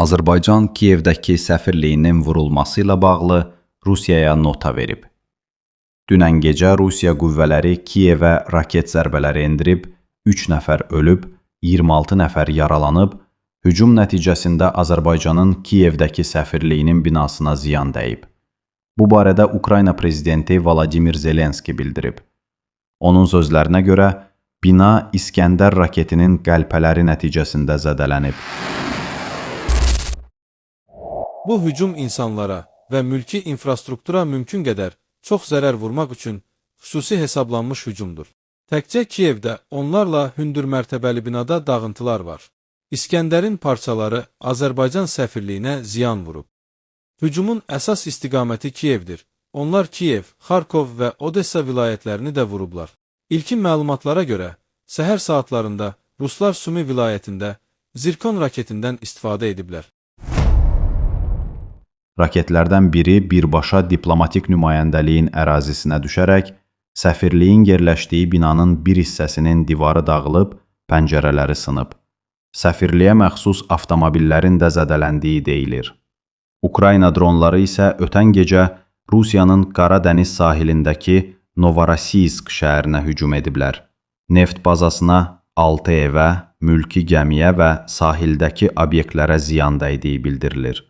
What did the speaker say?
Azərbaycan Kiyevdəki səfirliyinin vurulması ilə bağlı Rusiyaya nota verib. Dünən gecə Rusiya qüvvələri Kiyevə raket zərbələri endirib, 3 nəfər ölüb, 26 nəfər yaralanıb, hücum nəticəsində Azərbaycanın Kiyevdəki səfirliyinin binasına ziyan dəyib. Bu barədə Ukrayna prezidenti Vladimir Zelenski bildirib. Onun sözlərinə görə, bina İskəndər raketinin qəlpələri nəticəsində zədələnib. Bu hücum insanlara və mülki infrastruktura mümkün qədər çox zərər vurmaq üçün xüsusi hesablanmış hücumdur. Təkcə Kiyevdə onlarla hündür mərtəbəli binada dağıntılar var. İskəndərin parçaları Azərbaycan səfirliyinə ziyan vurub. Hücumun əsas istiqaməti Kiyevdir. Onlar Kiyev, Xarkov və Odessa vilayətlərini də vurublar. İlkin məlumatlara görə, səhər saatlarında Ruslar Sumi vilayətində Zirkon raketindən istifadə ediblər. Raketlərdən biri birbaşa diplomatik nümayəndəliyin ərazisinə düşərək, səfirliyin yerləşdiyi binanın bir hissəsinin divarı dağılıb, pəncərələri sınıb. Səfirliyə məxsus avtomobillərin də zədələndiyi deyilir. Ukrayna dronları isə ötən gecə Rusiyanın Qara dəniz sahilindəki Novorosiysk şəhərinə hücum ediblər. Neft bazasına, 6 evə, mülki gəmiyə və sahildəki obyektlərə ziyan dəydiyi bildirilir.